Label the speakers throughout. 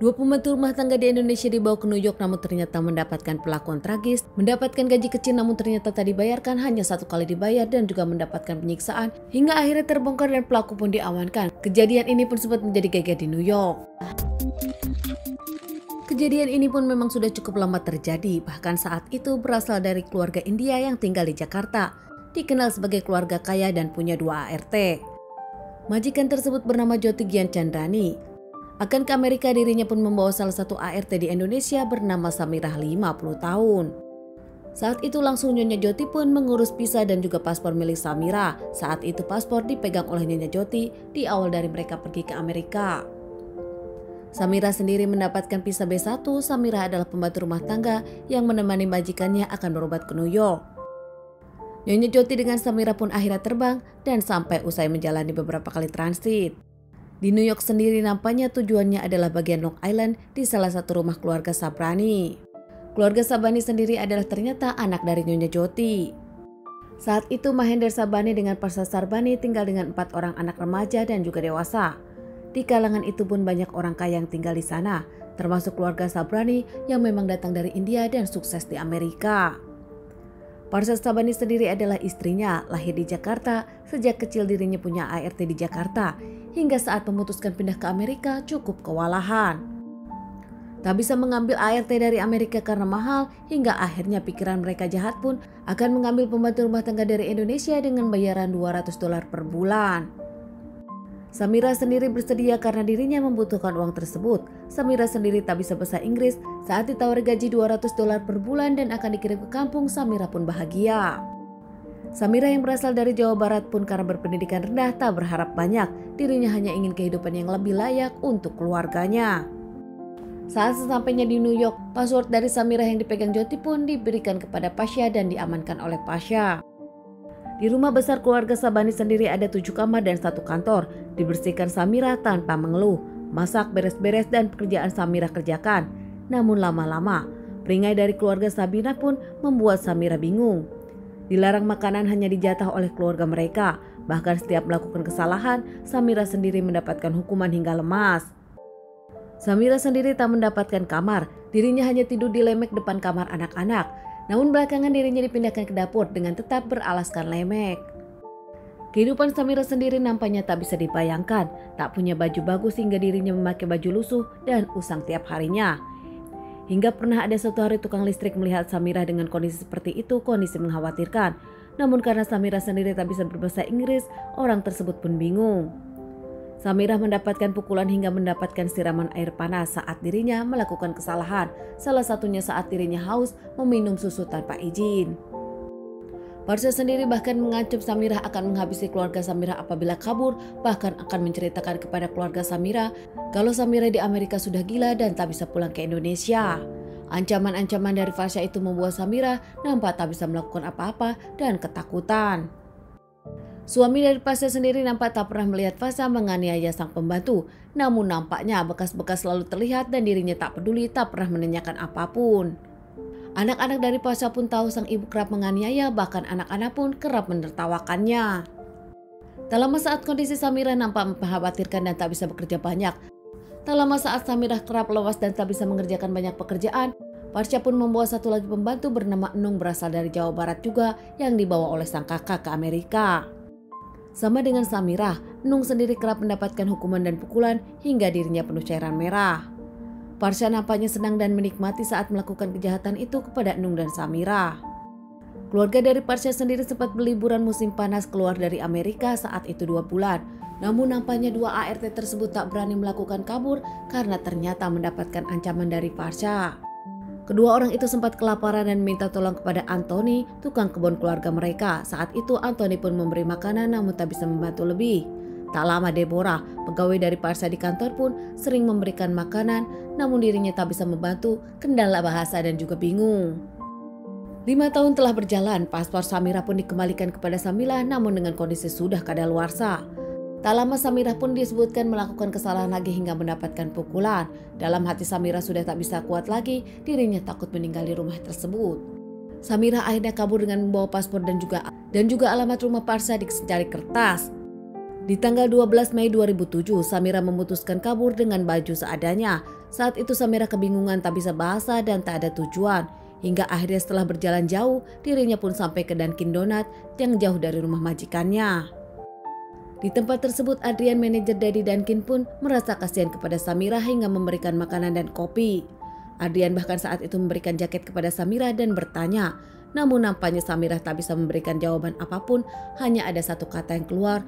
Speaker 1: Dua pembantu rumah tangga di Indonesia dibawa ke New York namun ternyata mendapatkan perlakuan tragis, mendapatkan gaji kecil namun ternyata tak dibayarkan, hanya satu kali dibayar dan juga mendapatkan penyiksaan hingga akhirnya terbongkar dan pelaku pun diamankan. Kejadian ini pun sempat menjadi geger di New York. Kejadian ini pun memang sudah cukup lama terjadi, bahkan saat itu berasal dari keluarga India yang tinggal di Jakarta, dikenal sebagai keluarga kaya dan punya 2 ART. Majikan tersebut bernama Jyoti Gian Chandrani. Akan ke Amerika, dirinya pun membawa salah satu ART di Indonesia bernama Samirah 50 tahun. Saat itu langsung Nyonya Jyoti pun mengurus visa dan juga paspor milik Samirah. Saat itu paspor dipegang oleh Nyonya Jyoti di awal dari mereka pergi ke Amerika. Samirah sendiri mendapatkan visa B1. Samirah adalah pembantu rumah tangga yang menemani majikannya akan berobat ke New York. Nyonya Jyoti dengan Samirah pun akhirnya terbang dan sampai usai menjalani beberapa kali transit. Di New York sendiri nampaknya tujuannya adalah bagian Long Island di salah satu rumah keluarga Sabrani. Keluarga Sabani sendiri adalah ternyata anak dari Nyonya Jyoti. Saat itu Mahendra Sabani dengan Parsha Sarbani tinggal dengan 4 orang anak remaja dan juga dewasa. Di kalangan itu pun banyak orang kaya yang tinggal di sana, termasuk keluarga Sabrani yang memang datang dari India dan sukses di Amerika. Parsha Sabani sendiri adalah istrinya, lahir di Jakarta, sejak kecil dirinya punya ART di Jakarta, hingga saat memutuskan pindah ke Amerika cukup kewalahan. Tak bisa mengambil ART dari Amerika karena mahal, hingga akhirnya pikiran mereka jahat pun akan mengambil pembantu rumah tangga dari Indonesia dengan bayaran $200 per bulan. Samirah sendiri bersedia karena dirinya membutuhkan uang tersebut. Samirah sendiri tak bisa bahasa Inggris. Saat ditawari gaji $200 per bulan dan akan dikirim ke kampung, Samirah pun bahagia. Samirah yang berasal dari Jawa Barat pun karena berpendidikan rendah tak berharap banyak. Dirinya hanya ingin kehidupan yang lebih layak untuk keluarganya. Saat sesampainya di New York, password dari Samirah yang dipegang Jyoti pun diberikan kepada Pasha dan diamankan oleh Pasha. Di rumah besar keluarga Sabani sendiri ada 7 kamar dan 1 kantor. Dibersihkan Samirah tanpa mengeluh. Masak, beres-beres dan pekerjaan Samirah kerjakan. Namun lama-lama, peringai dari keluarga Sabina pun membuat Samirah bingung. Dilarang makanan hanya dijatah oleh keluarga mereka. Bahkan setiap melakukan kesalahan, Samirah sendiri mendapatkan hukuman hingga lemas. Samirah sendiri tak mendapatkan kamar. Dirinya hanya tidur di lemek depan kamar anak-anak. Namun belakangan dirinya dipindahkan ke dapur dengan tetap beralaskan lemek. Kehidupan Samirah sendiri nampaknya tak bisa dibayangkan. Tak punya baju bagus hingga dirinya memakai baju lusuh dan usang tiap harinya. Hingga pernah ada suatu hari tukang listrik melihat Samirah dengan kondisi seperti itu, kondisi mengkhawatirkan. Namun karena Samirah sendiri tak bisa berbahasa Inggris, orang tersebut pun bingung. Samirah mendapatkan pukulan hingga mendapatkan siraman air panas saat dirinya melakukan kesalahan. Salah satunya saat dirinya haus meminum susu tanpa izin. Parsha sendiri bahkan mengancam Samirah akan menghabisi keluarga Samirah apabila kabur, bahkan akan menceritakan kepada keluarga Samirah kalau Samirah di Amerika sudah gila dan tak bisa pulang ke Indonesia. Ancaman-ancaman dari Parsha itu membuat Samirah nampak tak bisa melakukan apa-apa dan ketakutan. Suami dari Parsha sendiri nampak tak pernah melihat Parsha menganiaya sang pembantu. Namun nampaknya bekas-bekas selalu terlihat dan dirinya tak peduli, tak pernah menanyakan apapun. Anak-anak dari Parsha pun tahu sang ibu kerap menganiaya, bahkan anak-anak pun kerap menertawakannya. Tak lama saat kondisi Samirah nampak mengkhawatirkan dan tak bisa bekerja banyak. Tak lama saat Samirah kerap lewas dan tak bisa mengerjakan banyak pekerjaan, Parsha pun membawa satu lagi pembantu bernama Enung berasal dari Jawa Barat juga yang dibawa oleh sang kakak ke Amerika. Sama dengan Samirah, Enung sendiri kerap mendapatkan hukuman dan pukulan hingga dirinya penuh cairan merah. Parsha nampaknya senang dan menikmati saat melakukan kejahatan itu kepada Enung dan Samirah. Keluarga dari Parsha sendiri sempat berliburan musim panas keluar dari Amerika saat itu 2 bulan. Namun nampaknya 2 ART tersebut tak berani melakukan kabur karena ternyata mendapatkan ancaman dari Parsha. Kedua orang itu sempat kelaparan dan minta tolong kepada Anthony, tukang kebun keluarga mereka. Saat itu Anthony pun memberi makanan namun tak bisa membantu lebih. Tak lama Deborah, pegawai dari Parsha di kantor pun sering memberikan makanan, namun dirinya tak bisa membantu, kendala bahasa dan juga bingung. 5 tahun telah berjalan, paspor Samirah pun dikembalikan kepada Samirah namun dengan kondisi sudah kadaluarsa. Tak lama Samirah pun disebutkan melakukan kesalahan lagi hingga mendapatkan pukulan. Dalam hati Samirah sudah tak bisa kuat lagi, dirinya takut meninggali rumah tersebut. Samirah akhirnya kabur dengan membawa paspor dan juga alamat rumah Parsha di secari kertas. Di tanggal 12 Mei 2007, Samirah memutuskan kabur dengan baju seadanya. Saat itu Samira kebingungan, tak bisa bahasa dan tak ada tujuan. Hingga akhirnya setelah berjalan jauh, dirinya pun sampai ke Dunkin Donat yang jauh dari rumah majikannya. Di tempat tersebut, Adrian, manajer dari Dunkin, pun merasa kasihan kepada Samira hingga memberikan makanan dan kopi. Adrian bahkan saat itu memberikan jaket kepada Samira dan bertanya. Namun nampaknya Samira tak bisa memberikan jawaban apapun, hanya satu kata yang keluar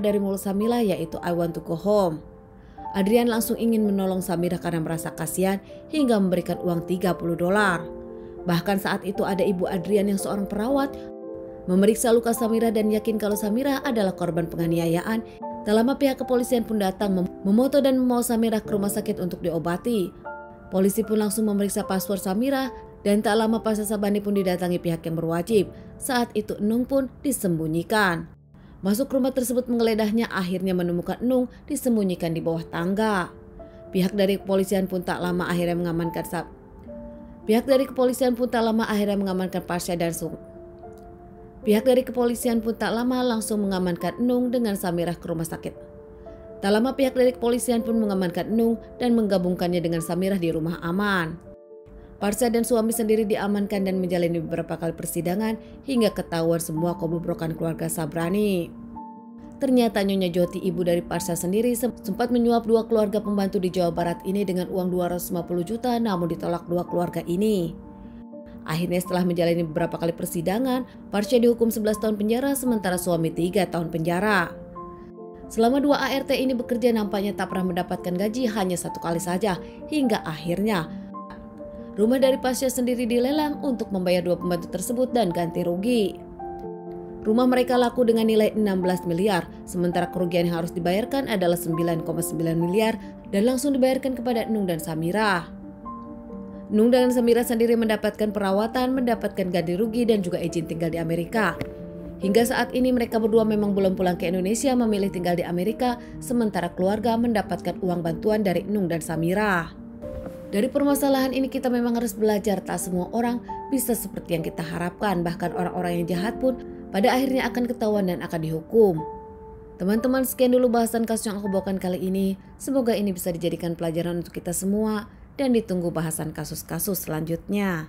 Speaker 1: dari mulut Samira, yaitu I want to go home. Adrian langsung ingin menolong Samira karena merasa kasihan hingga memberikan uang $30. Bahkan saat itu ada ibu Adrian yang seorang perawat memeriksa luka Samira dan yakin kalau Samira adalah korban penganiayaan. Tak lama pihak kepolisian pun datang memoto dan membawa Samira ke rumah sakit untuk diobati. Polisi pun langsung memeriksa paspor Samira dan tak lama Pasha Sabani pun didatangi pihak yang berwajib. Saat itu Enung pun disembunyikan. Masuk rumah tersebut menggeledahnya, akhirnya menemukan Enung disembunyikan di bawah tangga. Pihak dari kepolisian pun tak lama akhirnya mengamankan langsung mengamankan Enung dengan Samira ke rumah sakit. Tak lama pihak dari kepolisian pun mengamankan Enung dan menggabungkannya dengan Samira di rumah aman. Pasha dan suami sendiri diamankan dan menjalani beberapa kali persidangan hingga ketahuan semua kebobrokan keluarga Sabrani. Ternyata Nyonya Joti, ibu dari Pasha sendiri, sempat menyuap dua keluarga pembantu di Jawa Barat ini dengan uang 250 juta, namun ditolak dua keluarga ini. Akhirnya setelah menjalani beberapa kali persidangan, Pasha dihukum 11 tahun penjara sementara suami 3 tahun penjara. Selama 2 ART ini bekerja nampaknya tak pernah mendapatkan gaji, hanya 1 kali saja, hingga akhirnya rumah dari Pasha sendiri dilelang untuk membayar 2 pembantu tersebut dan ganti rugi. Rumah mereka laku dengan nilai 16 miliar, sementara kerugian yang harus dibayarkan adalah 9,9 miliar dan langsung dibayarkan kepada Enung dan Samira. Enung dan Samira sendiri mendapatkan perawatan, mendapatkan ganti rugi dan juga izin tinggal di Amerika. Hingga saat ini mereka berdua memang belum pulang ke Indonesia, memilih tinggal di Amerika, sementara keluarga mendapatkan uang bantuan dari Enung dan Samira. Dari permasalahan ini kita memang harus belajar, tak semua orang bisa seperti yang kita harapkan. Bahkan orang-orang yang jahat pun pada akhirnya akan ketahuan dan akan dihukum. Teman-teman, sekian dulu bahasan kasus yang aku bawakan kali ini. Semoga ini bisa dijadikan pelajaran untuk kita semua dan ditunggu bahasan kasus-kasus selanjutnya.